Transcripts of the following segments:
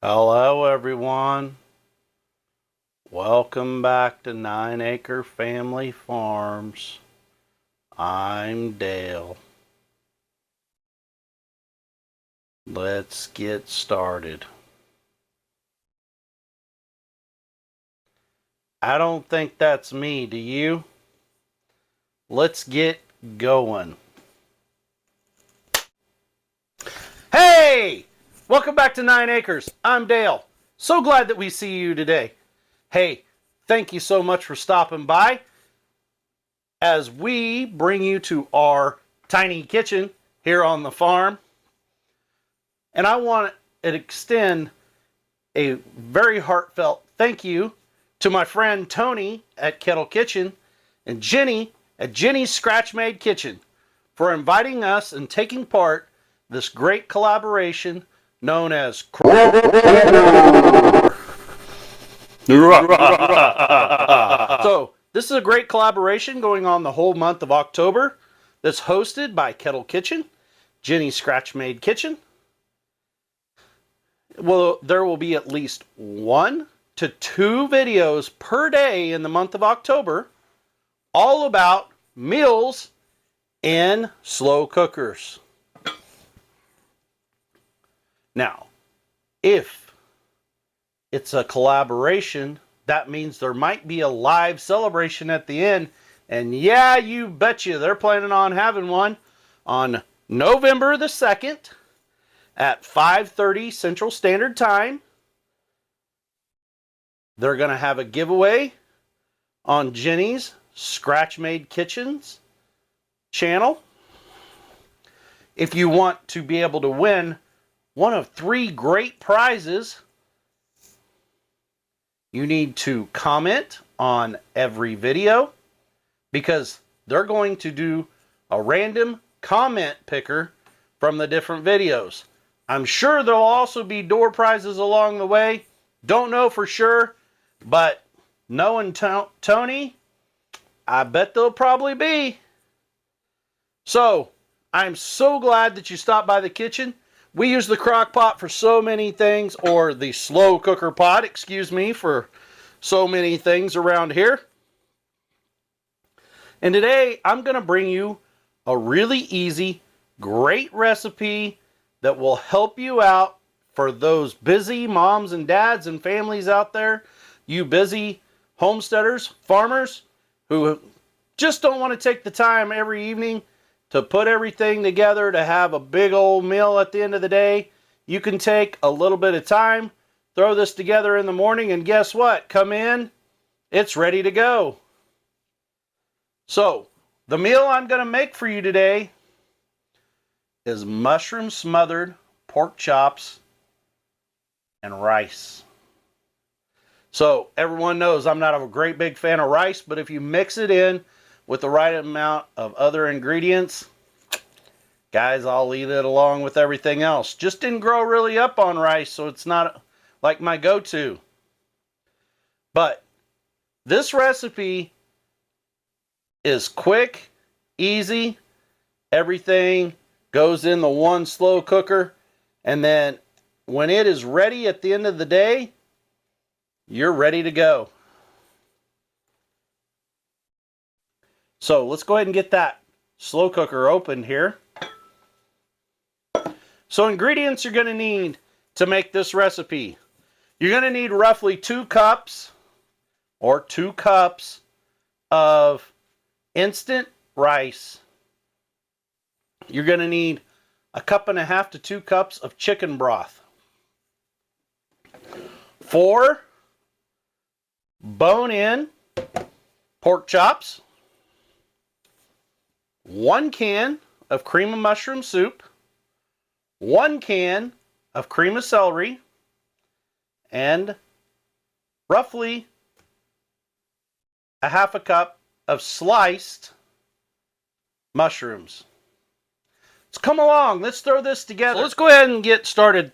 Hello everyone. Welcome back to 9 Acre Family Farms. I'm Dale. Let's get started. I don't think that's me, do you? Let's get going. Hey! Welcome back to 9 Acres. I'm Dale. So glad that we see you today. Hey, thank you so much for stopping by as we bring you to our tiny kitchen here on the farm. And I want to extend a very heartfelt thank you to my friend Tony at Kettle Kitchen and Jenny at Jenny's Scratch Made Kitchen for inviting us and taking part in this great collaboration known as So this is a great collaboration going on the whole month of October that's hosted by Kettle Kitchen, Jenny's Scratch Made Kitchen. Well, there will be at least 1 to 2 videos per day in the month of October, all about meals in slow cookers. Now, if it's a collaboration, that means there might be a live celebration at the end. And yeah, you betcha they're planning on having one on November the 2nd at 5:30 Central Standard Time. They're going to have a giveaway on Jenny's Scratch Made Kitchens channel. If you want to be able to win one of 3 great prizes, you need to comment on every video because they're going to do a random comment picker from the different videos. I'm sure there'll also be door prizes along the way. Don't know for sure, but knowing Tony, I bet there'll probably be. So, I'm so glad that you stopped by the kitchen. We use the crock pot for so many things, or the slow cooker pot, excuse me, for so many things around here. And today, I'm going to bring you a really easy, great recipe that will help you out for those busy moms and dads and families out there, you busy homesteaders, farmers, who just don't want to take the time every evening to put everything together to have a big old meal at the end of the day. You can take a little bit of time, throw this together in the morning, and guess what? Come in, it's ready to go. So, the meal I'm going to make for you today is mushroom smothered pork chops and rice. So, everyone knows I'm not a great big fan of rice, but if you mix it in with the right amount of other ingredients, guys, I'll eat it along with everything else. Just didn't grow really up on rice, so it's not like my go-to. But this recipe is quick, easy. Everything goes in the one slow cooker, and then when it is ready at the end of the day, you're ready to go. So let's go ahead and get that slow cooker open here. So ingredients you're going to need to make this recipe. You're going to need roughly 2 cups or 2 cups of instant rice. You're going to need 1.5 cups to 2 cups of chicken broth. 4 bone-in pork chops. 1 can of cream of mushroom soup. 1 can of cream of celery. And roughly 1/2 cup of sliced mushrooms. Let's come along. Let's throw this together. So let's go ahead and get started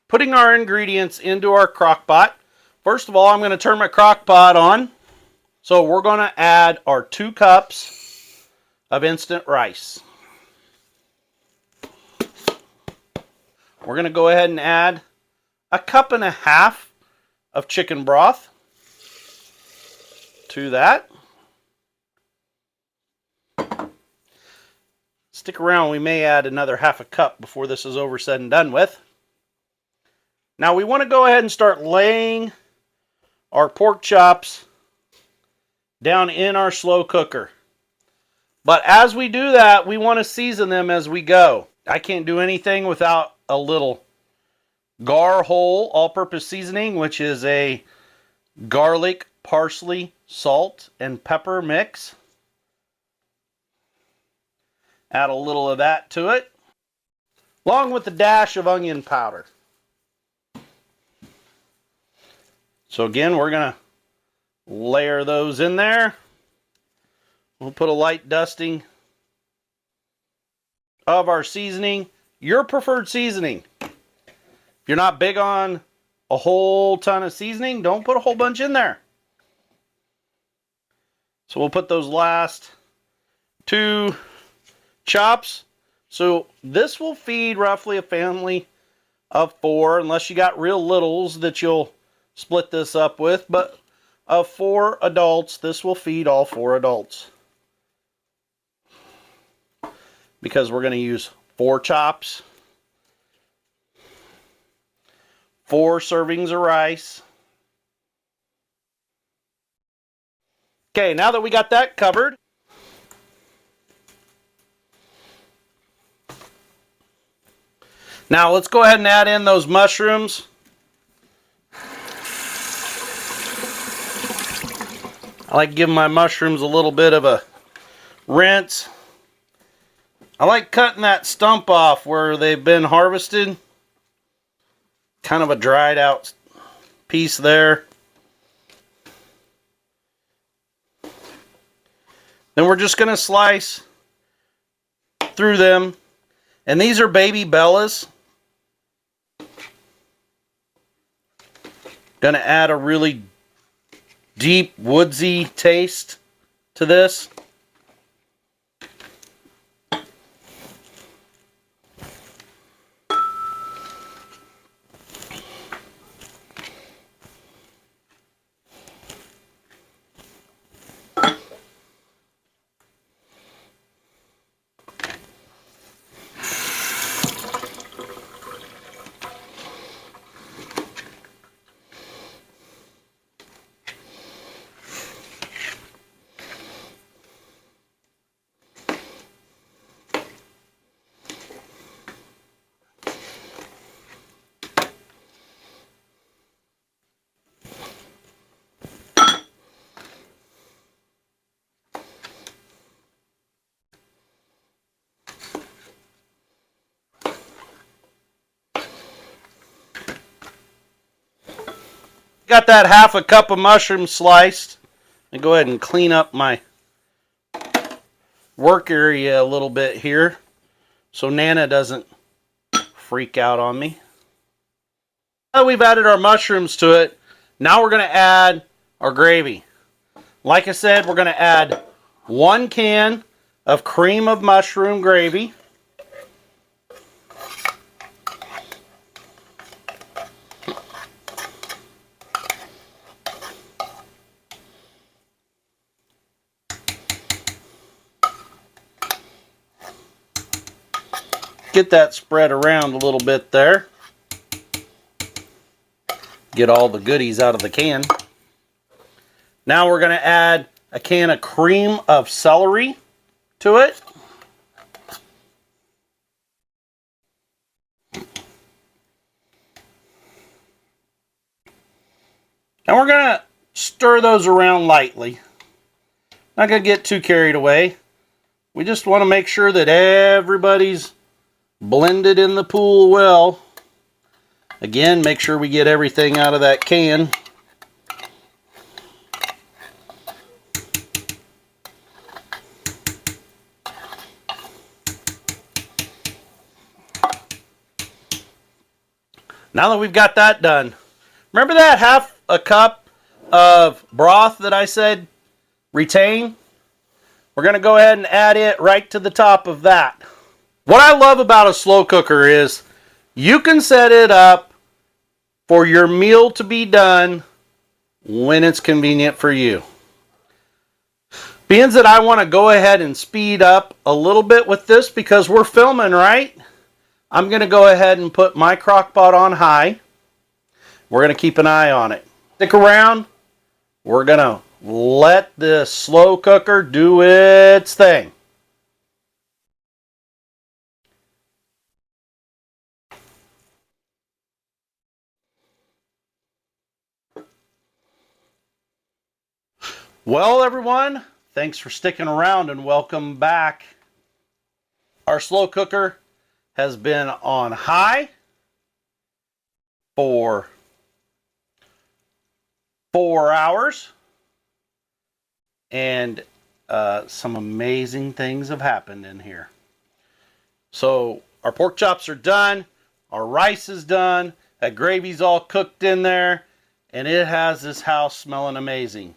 putting our ingredients into our crock pot. First of all, I'm going to turn my crock pot on. So we're going to add our 2 cups of instant rice. We're going to go ahead and add 1.5 cups of chicken broth to that. Stick around, we may add another 1/2 cup before this is over said and done with. Now we want to go ahead and start laying our pork chops down in our slow cooker. But as we do that, we want to season them as we go. I can't do anything without a little Gar Whole all-purpose seasoning, which is a garlic, parsley, salt, and pepper mix. Add a little of that to it, along with a dash of onion powder. So again, we're going to layer those in there. We'll put a light dusting of our seasoning, your preferred seasoning. If you're not big on a whole ton of seasoning, don't put a whole bunch in there. So we'll put those last 2 chops. So this will feed roughly a family of 4, unless you got real littles that you'll split this up with. But of 4 adults, this will feed all 4 adults. Because we're going to use 4 chops, 4 servings of rice. Okay, now that we got that covered, now let's go ahead and add in those mushrooms. I like giving my mushrooms a little bit of a rinse. I like cutting that stump off where they've been harvested. Kind of a dried out piece there. Then we're just going to slice through them. And these are baby bellas. Going to add a really deep woodsy taste to this. Got that 1/2 cup of mushrooms sliced. And go ahead and clean up my work area a little bit here so Nana doesn't freak out on me. Now that we've added our mushrooms to it, now we're going to add our gravy. Like I said, we're going to add 1 can of cream of mushroom gravy. Get that spread around a little bit there. Get all the goodies out of the can. Now we're going to add a can of cream of celery to it. And we're going to stir those around lightly. Not going to get too carried away. We just want to make sure that everybody's blended in the pool well. Again, make sure we get everything out of that can. Now that we've got that done, remember that 1/2 cup of broth that I said retain? We're going to go ahead and add it right to the top of that. What I love about a slow cooker is you can set it up for your meal to be done when it's convenient for you. Being that I want to go ahead and speed up a little bit with this because we're filming, right? I'm going to go ahead and put my crock pot on high. We're going to keep an eye on it. Stick around. We're going to let the slow cooker do its thing. Well, everyone, thanks for sticking around and welcome back. Our slow cooker has been on high for 4 hours, and some amazing things have happened in here. So our pork chops are done, our rice is done, that gravy's all cooked in there, and it has this house smelling amazing.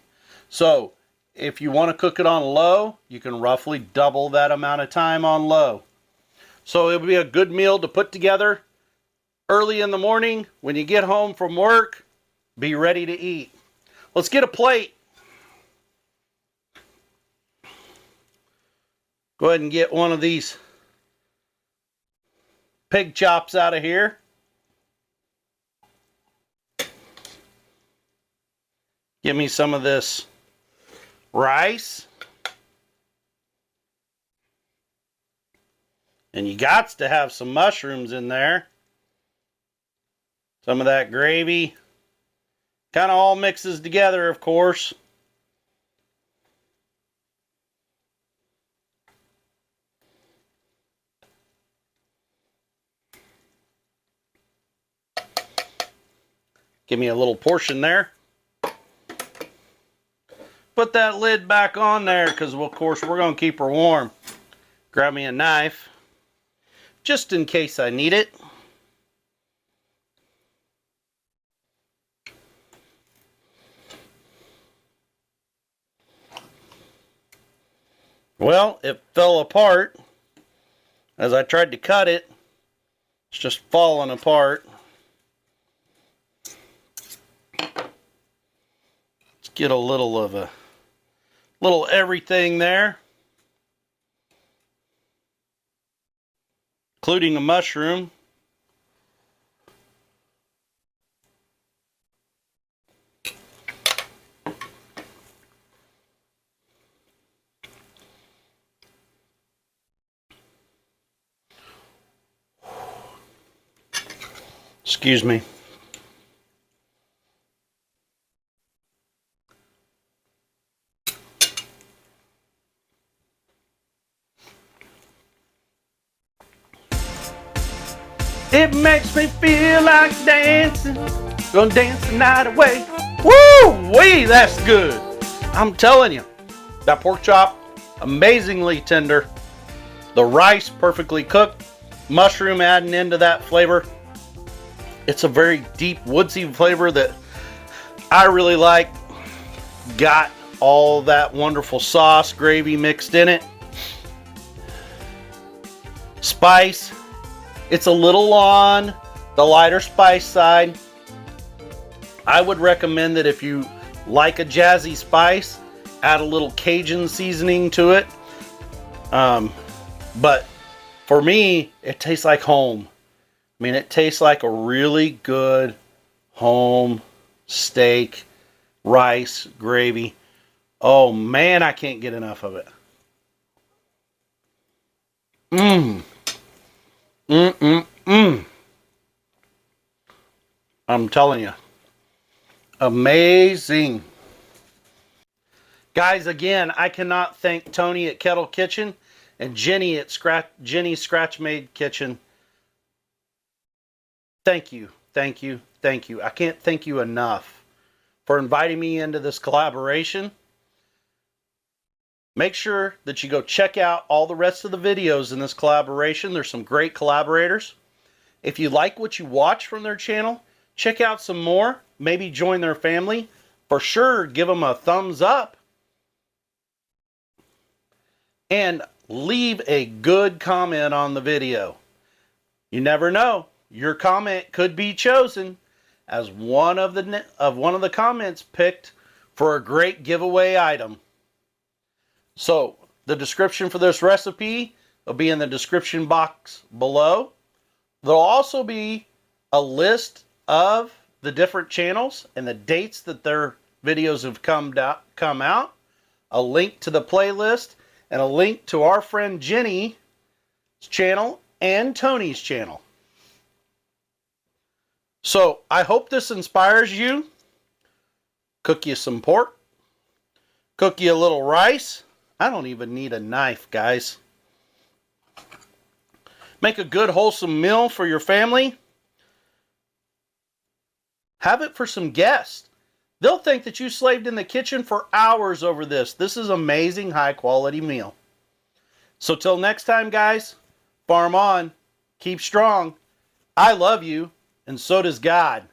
So if you want to cook it on low, you can roughly double that amount of time on low. So it'll be a good meal to put together early in the morning. When you get home from work, be ready to eat. Let's get a plate. Go ahead and get one of these pig chops out of here. Give me some of this rice. And you got to have some mushrooms in there. Some of that gravy. Kind of all mixes together, of course. Give me a little portion there. Put that lid back on there because, of course, we're going to keep her warm. Grab me a knife just in case I need it. Well, it fell apart as I tried to cut it. It's just falling apart. Let's get a little of a little everything there, including a mushroom. Excuse me. It makes me feel like dancing. Gonna dance the night away. Woo-wee, that's good. I'm telling you, that pork chop, amazingly tender. The rice, perfectly cooked. Mushroom adding into that flavor. It's a very deep, woodsy flavor that I really like. Got all that wonderful sauce, gravy mixed in it. Spice. It's a little on the lighter spice side. I would recommend that if you like a jazzy spice, add a little Cajun seasoning to it. But for me, it tastes like home. I mean, it tastes like a really good home steak, rice, gravy. Oh man, I can't get enough of it. I'm telling you, amazing. Guys, again, I cannot thank Tony at Kettle Kitchen and Jenny at Jenny's Scratch Made Kitchen. Thank you, thank you, thank you. I can't thank you enough for inviting me into this collaboration. Make sure that you go check out all the rest of the videos in this collaboration. There's some great collaborators. If you like what you watch from their channel, check out some more. Maybe join their family. For sure, give them a thumbs up. And leave a good comment on the video. You never know. Your comment could be chosen. as one of the comments picked for a great giveaway item. So the description for this recipe will be in the description box below. There'll also be a list of the different channels and the dates that their videos have come out, a link to the playlist, and a link to our friend Jenny's channel and Tony's channel. So I hope this inspires you. Cook you some pork. Cook you a little rice. I don't even need a knife, guys. Make a good wholesome meal for your family. Have it for some guests. They'll think that you slaved in the kitchen for hours over this. This is amazing, high quality meal. So till next time, guys, farm on, keep strong. I love you, and so does God.